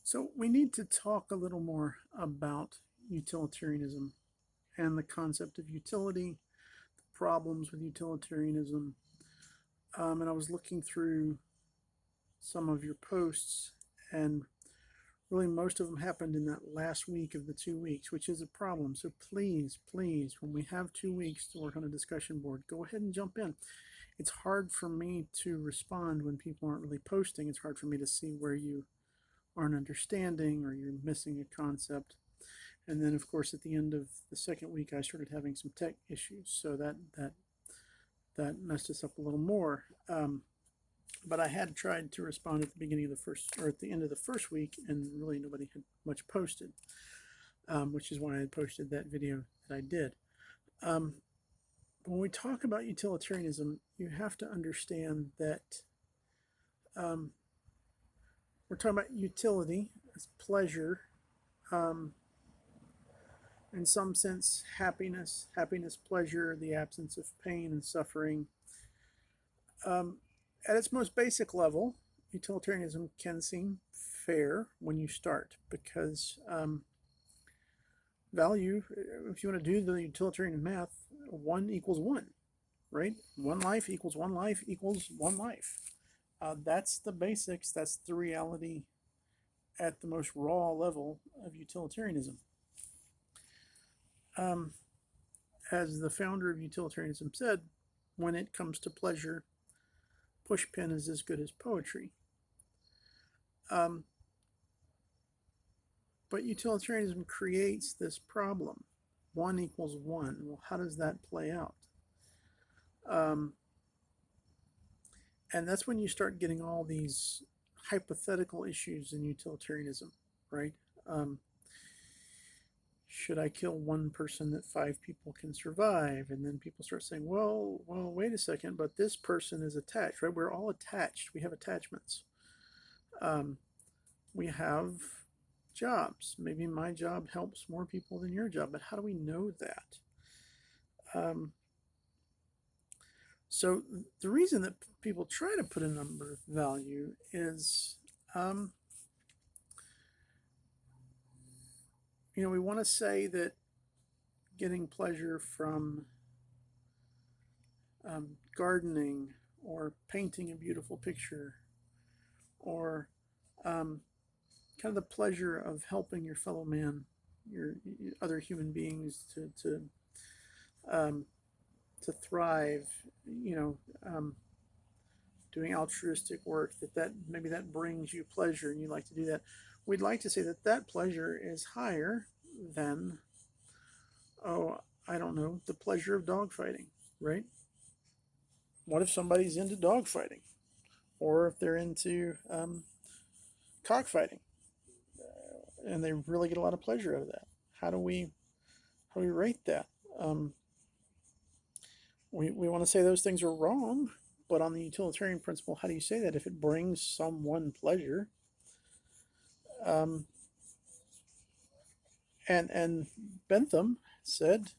So we need to talk a little more about utilitarianism and the concept of utility, the problems with utilitarianism. And I was looking through some of your posts, and really most of them happened in that last week of the 2 weeks, which is a problem. So please, please, when we have 2 weeks to work on a discussion board, go ahead and jump in. It's hard for me to respond when people aren't really posting. It's hard for me to see where you aren't understanding or you're missing a concept. And then, of course, at the end of the second week, I started having some tech issues, so that messed us up a little more. But I had tried to respond at the beginning of the first, or at the end of the first week, and really nobody had much posted, which is why I posted that video that I did. When we talk about utilitarianism, you have to understand that um, we're talking about utility as pleasure, um, in some sense, happiness, pleasure, the absence of pain and suffering. Um, at its most basic level, utilitarianism can seem fair when you start because value, if you want to do the utilitarian math, 1 equals 1, right? One life equals one life equals one life. That's the basics, that's the reality at the most raw level of utilitarianism. Um, as the founder of utilitarianism said, when it comes to pleasure, pushpin is as good as poetry. Um, but utilitarianism creates this problem. 1 equals 1. Well, how does that play out? Um, and that's when you start getting all these hypothetical issues in utilitarianism, right? Um, should I kill one person that 5 people can survive? And then people start saying, well, wait a second, but this person is attached, right? We're all attached. We have attachments. Um, we have jobs. Maybe my job helps more people than your job, but how do we know that? Um, so the reason that people try to put a number value is, um, we want to say that getting pleasure from gardening or painting a beautiful picture or kind of the pleasure of helping your fellow man, your other human beings um, to thrive, you know, um, doing altruistic work, that maybe that brings you pleasure and you like to do that. We'd like to say that that pleasure is higher than, oh, I don't know, the pleasure of dogfighting, right? What if somebody's into dogfighting, or if they're into cockfighting, and they really get a lot of pleasure out of that? How do we rate that? Um, we want to say those things are wrong, but on the utilitarian principle, how do you say that if it brings someone pleasure? Um, and Bentham said,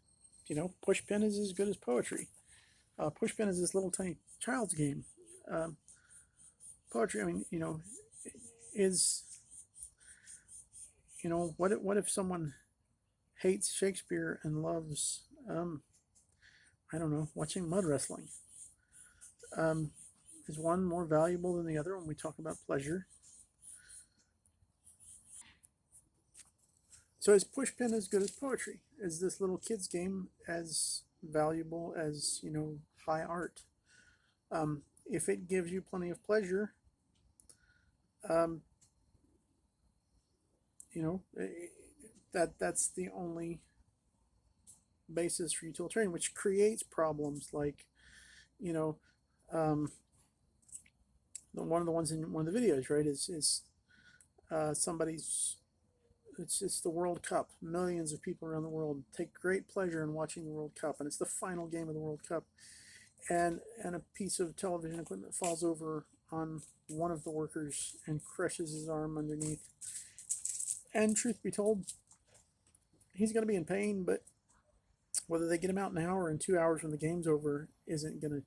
pushpin is as good as poetry. Pushpin is this little tiny child's game. Um, Poetry, I mean, is what if someone hates Shakespeare and loves, I don't know, watching mud wrestling? Um, is one more valuable than the other when we talk about pleasure? So is pushpin as good as poetry? Is this little kid's game as valuable as high art? If it gives you plenty of pleasure, um, you know that's the only basis for utilitarian, which creates problems like you know um, one of the ones in one of the videos, right, is somebody's it's the World Cup. Millions of people around the world take great pleasure in watching the World Cup, and it's the final game of the World Cup. And a piece of television equipment falls over on one of the workers and crushes his arm underneath. And truth be told, he's going to be in pain, but whether they get him out in an hour or in 2 hours when the game's over isn't going to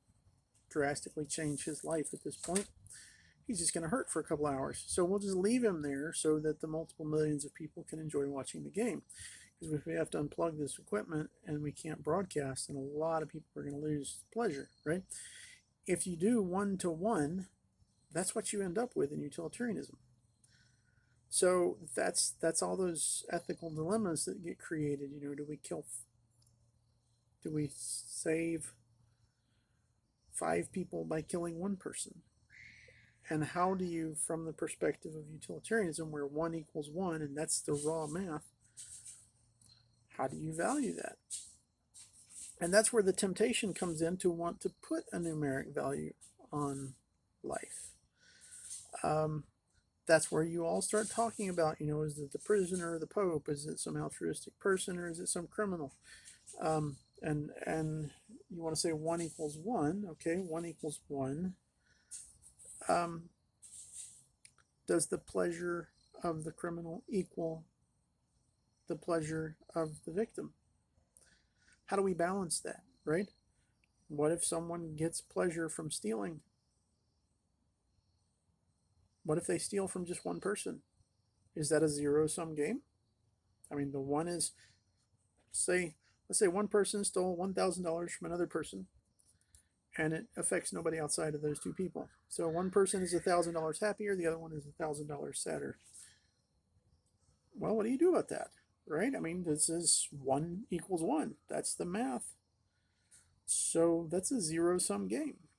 drastically change his life at this point. he's just going to hurt for a couple hours. So we'll just leave him there so that the multiple millions of people can enjoy watching the game. Because if we have to unplug this equipment and we can't broadcast, then a lot of people are going to lose pleasure, right? If you do one-to-one, that's what you end up with in utilitarianism. So that's all those ethical dilemmas that get created. You know, do we save 5 people by killing 1 person? And how do you, from the perspective of utilitarianism, where 1 equals 1, and that's the raw math, how do you value that? And that's where the temptation comes in to want to put a numeric value on life. That's where you all start talking about, you know, is it the prisoner or the Pope? Is it some altruistic person or is it some criminal? And you want to say 1 equals 1. Okay, 1 equals 1. Does the pleasure of the criminal equal the pleasure of the victim? How do we balance that, right? What if someone gets pleasure from stealing? What if they steal from just 1 person? Is that a zero-sum game? I mean, the one is, let's say 1 person stole $1,000 from another person, and it affects nobody outside of those 2 people. So 1 person is $1,000 happier, the other one is $1,000 sadder. Well, what do you do about that, right? I mean, this is 1 equals 1. That's the math. So that's a zero-sum game.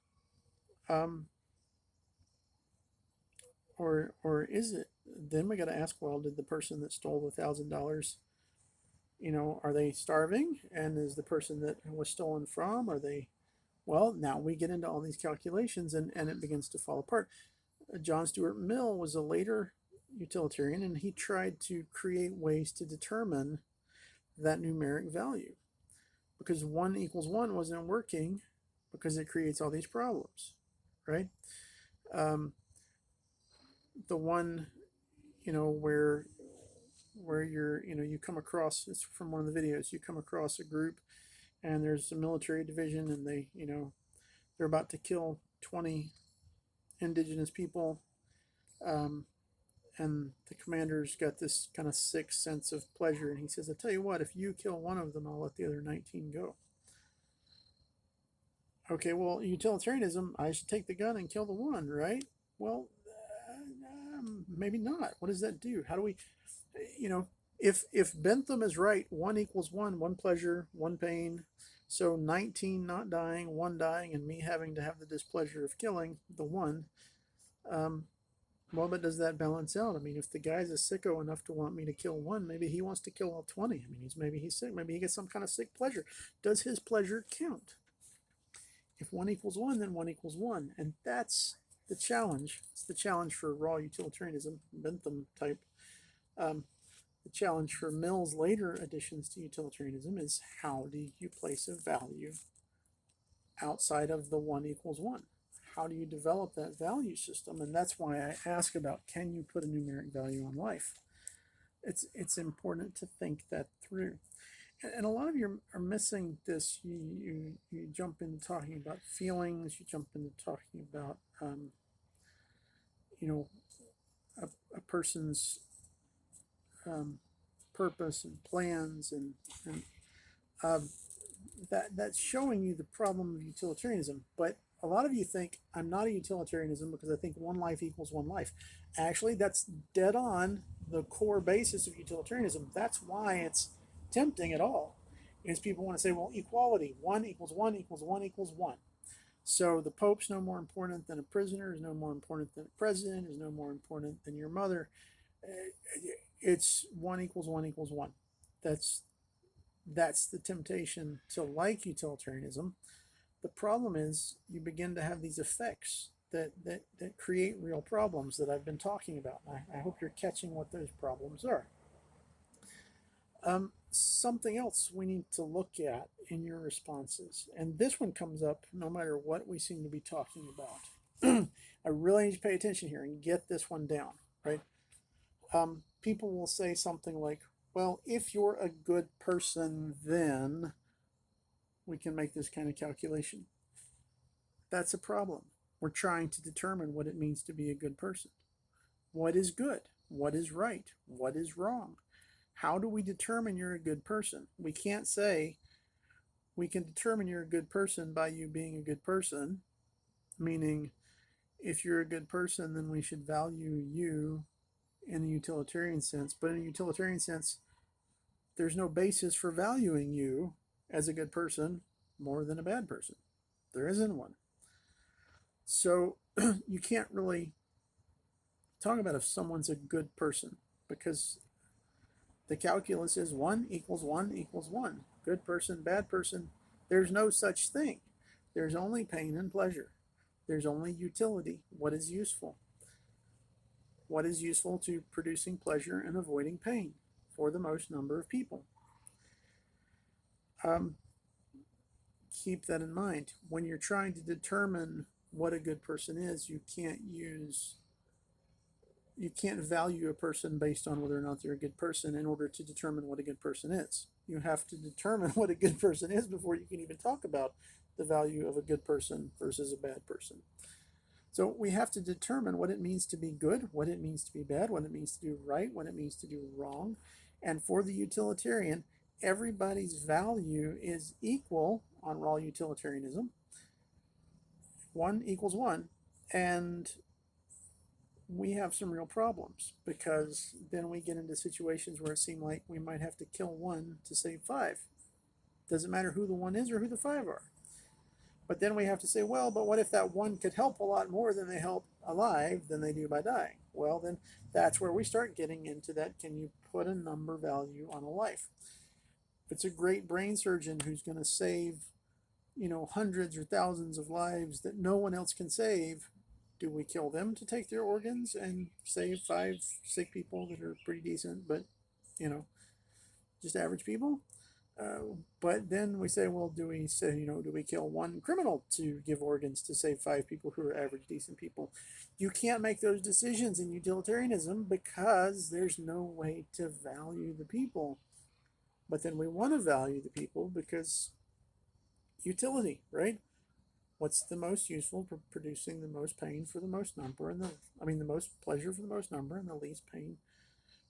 Or is it? Then we got to ask, well, did the person that stole the $1,000, you know, are they starving? And is the person that was stolen from, are they? Well, now we get into all these calculations, and it begins to fall apart. John Stuart Mill was a later utilitarian, and he tried to create ways to determine that numeric value, because 1 equals 1 wasn't working because it creates all these problems, right? The one, you know, where you're, you know, you come across, it's from one of the videos, you come across a group and there's a military division and they, you know, they're about to kill 20 indigenous people, and the commander's got this kind of sick sense of pleasure, and he says, I tell you what, if you kill 1 of them, I'll let the other 19 go. Okay, well, utilitarianism, I should take the gun and kill the 1, right? Well, maybe not. What does that do? How do we, you know, if Bentham is right, 1 equals 1, 1 pleasure, 1 pain, so 19 not dying, 1 dying, and me having to have the displeasure of killing the 1, well, but does that balance out? I mean, if the guy's a sicko enough to want me to kill 1, maybe he wants to kill all 20. I mean, maybe he's sick. Maybe he gets some kind of sick pleasure. Does his pleasure count? If 1 equals 1, then 1 equals 1. And that's the challenge. It's the challenge for raw utilitarianism, Bentham type. The challenge for Mill's later additions to utilitarianism is, how do you place a value outside of the 1 equals 1? How do you develop that value system? And that's why I ask about, can you put a numeric value on life? It's important to think that through. And a lot of you are missing this. You jump into talking about feelings. You jump into talking about, you know, a person's purpose and plans, and that's showing you the problem of utilitarianism. But a lot of you think I'm not a utilitarianism because I think 1 life equals 1 life. Actually, that's dead on the core basis of utilitarianism. That's why it's tempting at all, is people want to say, well, equality, 1 equals 1 equals 1 equals 1. So the Pope's no more important than a prisoner, is no more important than a president, is no more important than your mother. It's 1 equals 1 equals 1. That's the temptation to like utilitarianism. The problem is you begin to have these effects that create real problems that I've been talking about. I hope you're catching what those problems are. Something else we need to look at in your responses, and this one comes up no matter what we seem to be talking about. I really need to pay attention here and get this one down, right? People will say something like, well, if you're a good person, then we can make this kind of calculation. That's a problem. We're trying to determine what it means to be a good person. What is good? What is right? What is wrong? How do we determine you're a good person? We can't say we can determine you're a good person by you being a good person, meaning if you're a good person, then we should value you in a utilitarian sense. But in a utilitarian sense, there's no basis for valuing you as a good person more than a bad person. There isn't one. So you can't really talk about if someone's a good person because the calculus is 1 equals 1 equals 1. Good person, bad person. There's no such thing. There's only pain and pleasure. There's only utility. What is useful? What is useful to producing pleasure and avoiding pain for the most number of people? Keep that in mind. When you're trying to determine what a good person is, you can't value a person based on whether or not they're a good person in order to determine what a good person is. You have to determine what a good person is before you can even talk about the value of a good person versus a bad person. So we have to determine what it means to be good, what it means to be bad, what it means to do right, what it means to do wrong. And for the utilitarian, everybody's value is equal on raw utilitarianism. 1 equals 1. And we have some real problems because then we get into situations where it seems like we might have to kill 1 to save 5. Doesn't matter who the 1 is or who the 5 are. But then we have to say, well, but what if that 1 could help a lot more than they help alive than they do by dying? Well, then that's where we start getting into that. Can you put a number value on a life? If it's a great brain surgeon who's going to save, hundreds or thousands of lives that no one else can save, do we kill them to take their organs and save 5 sick people that are pretty decent, but, just average people? But then we say, well, do we kill 1 criminal to give organs to save 5 people who are average, decent people? You can't make those decisions in utilitarianism because there's no way to value the people. But then we want to value the people because utility, right? What's the most useful for producing the most pain for the most number, and the most pleasure for the most number, and the least pain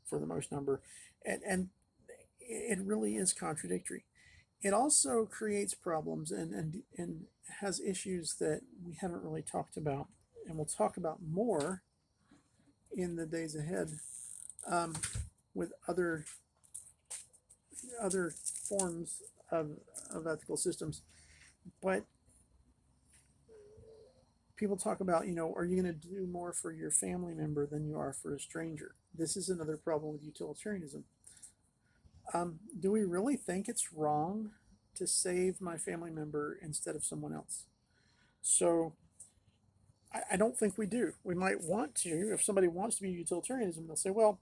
for the most number, and it really is contradictory. It also creates problems and has issues that we haven't really talked about, and we'll talk about more in the days ahead with other forms of ethical systems. But people talk about, are you going to do more for your family member than you are for a stranger? This is another problem with utilitarianism. Do we really think it's wrong to save my family member instead of someone else? So I don't think we do. We might want to. If somebody wants to be utilitarianism, they'll say, well,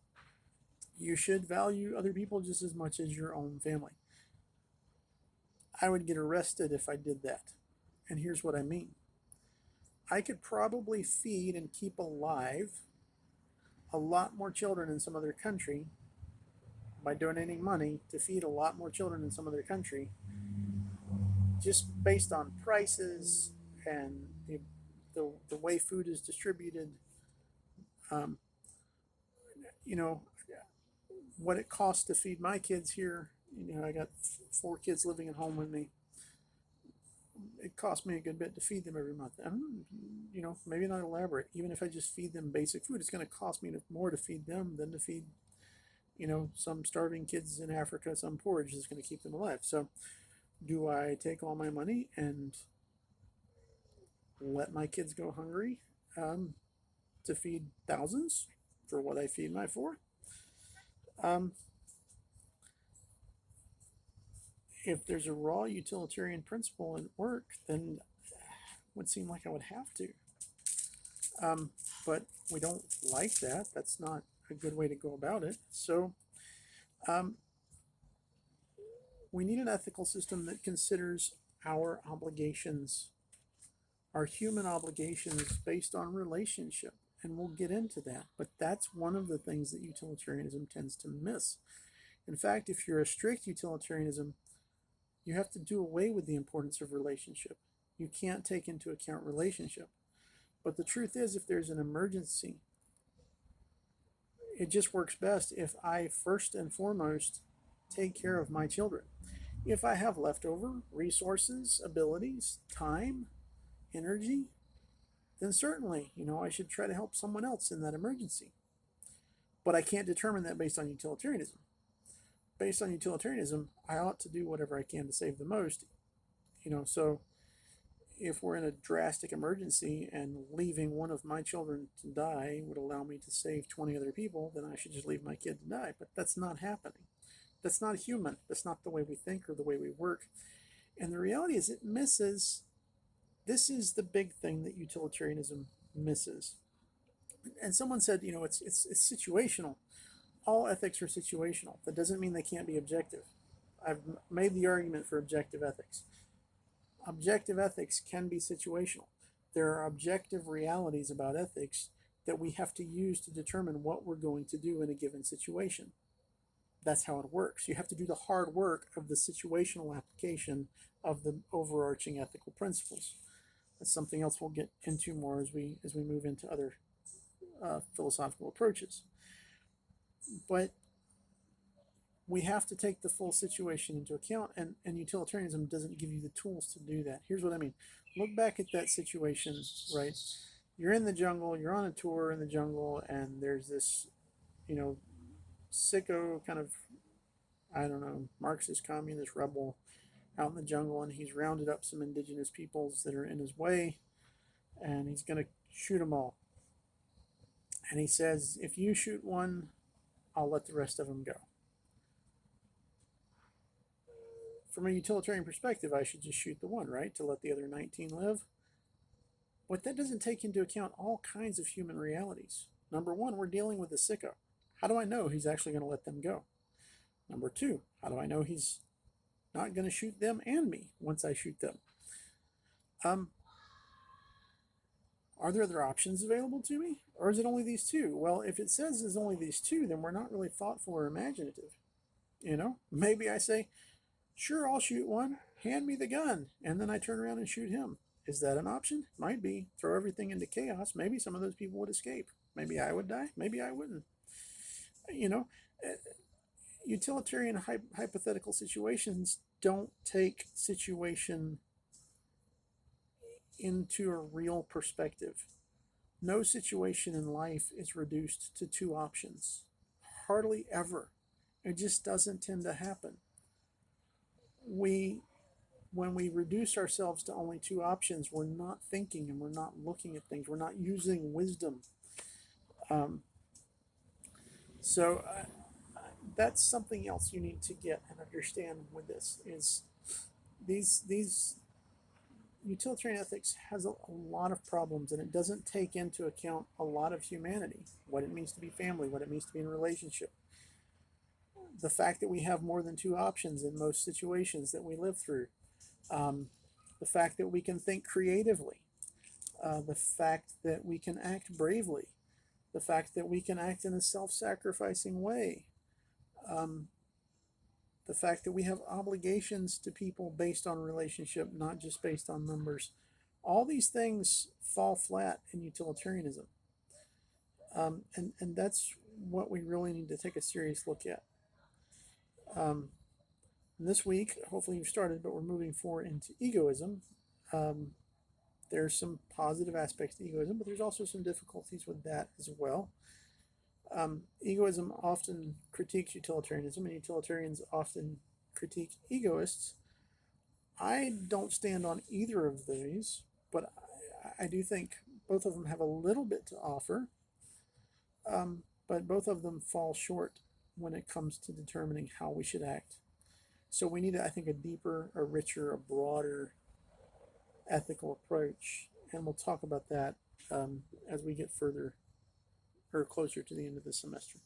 you should value other people just as much as your own family. I would get arrested if I did that. And here's what I mean. I could probably feed and keep alive a lot more children in some other country by donating money to feed a lot more children in some other country, just based on prices and the way food is distributed. Um, what it costs to feed my kids here. I got 4 kids living at home with me. It costs me a good bit to feed them every month. And, maybe not elaborate. Even if I just feed them basic food, it's going to cost me more to feed them than to feed, some starving kids in Africa, some porridge that's going to keep them alive. So do I take all my money and let my kids go hungry to feed thousands for what I feed my 4? If there's a raw utilitarian principle at work, then it would seem like I would have to. But we don't like that. That's not a good way to go about it. So we need an ethical system that considers our obligations, our human obligations based on relationship. And we'll get into that. But that's one of the things that utilitarianism tends to miss. In fact, if you're a strict utilitarianism, you have to do away with the importance of relationship. You can't take into account relationship. But the truth is, if there's an emergency, it just works best if I first and foremost take care of my children. If I have leftover resources, abilities, time, energy, then certainly, I should try to help someone else in that emergency. But I can't determine that based on utilitarianism. Based on utilitarianism, I ought to do whatever I can to save the most. So if we're in a drastic emergency and leaving one of my children to die would allow me to save 20 other people, then I should just leave my kid to die. But that's not happening. That's not human. That's not the way we think or the way we work. And the reality is, it misses. This is the big thing that utilitarianism misses. And someone said, it's situational. All ethics are situational. That doesn't mean they can't be objective. I've made the argument for objective ethics. Objective ethics can be situational. There are objective realities about ethics that we have to use to determine what we're going to do in a given situation. That's how it works. You have to do the hard work of the situational application of the overarching ethical principles. That's something else we'll get into more as we move into other philosophical approaches. But we have to take the full situation into account, and utilitarianism doesn't give you the tools to do that. Here's what I mean. Look back at that situation, right? You're in the jungle, you're on a tour in the jungle, and there's this, sicko kind of, I don't know, Marxist communist rebel out in the jungle, and he's rounded up some indigenous peoples that are in his way, and he's going to shoot them all. And he says, if you shoot one, I'll let the rest of them go. From a utilitarian perspective, I should just shoot the one, right, to let the other 19 live. But that doesn't take into account all kinds of human realities. Number one, we're dealing with a sicko. How do I know he's actually going to let them go? Number two, how do I know he's not going to shoot them and me once I shoot them? Are there other options available to me? Or is it only these two? Well, if it says there's only these two, then we're not really thoughtful or imaginative. Maybe I say, sure, I'll shoot one. Hand me the gun. And then I turn around and shoot him. Is that an option? Might be. Throw everything into chaos. Maybe some of those people would escape. Maybe I would die. Maybe I wouldn't. Utilitarian hypothetical situations don't take situation into a real perspective. No situation in life is reduced to two options. Hardly ever. It just doesn't tend to happen. When we reduce ourselves to only two options, we're not thinking and we're not looking at things. We're not using wisdom. So that's something else you need to get and understand with this is these utilitarian ethics has a lot of problems, and it doesn't take into account a lot of humanity, what it means to be family, what it means to be in a relationship. The fact that we have more than two options in most situations that we live through. The fact that we can think creatively. The fact that we can act bravely. The fact that we can act in a self-sacrificing way. The fact that we have obligations to people based on relationship, not just based on numbers. All these things fall flat in utilitarianism. And that's what we really need to take a serious look at. This week, hopefully you've started, but we're moving forward into egoism. There's some positive aspects to egoism, but there's also some difficulties with that as well. Egoism often critiques utilitarianism, and utilitarians often critique egoists. I don't stand on either of these, but I do think both of them have a little bit to offer, but both of them fall short when it comes to determining how we should act. So we need, I think, a deeper, a richer, a broader ethical approach, and we'll talk about that as we get further or closer to the end of the semester.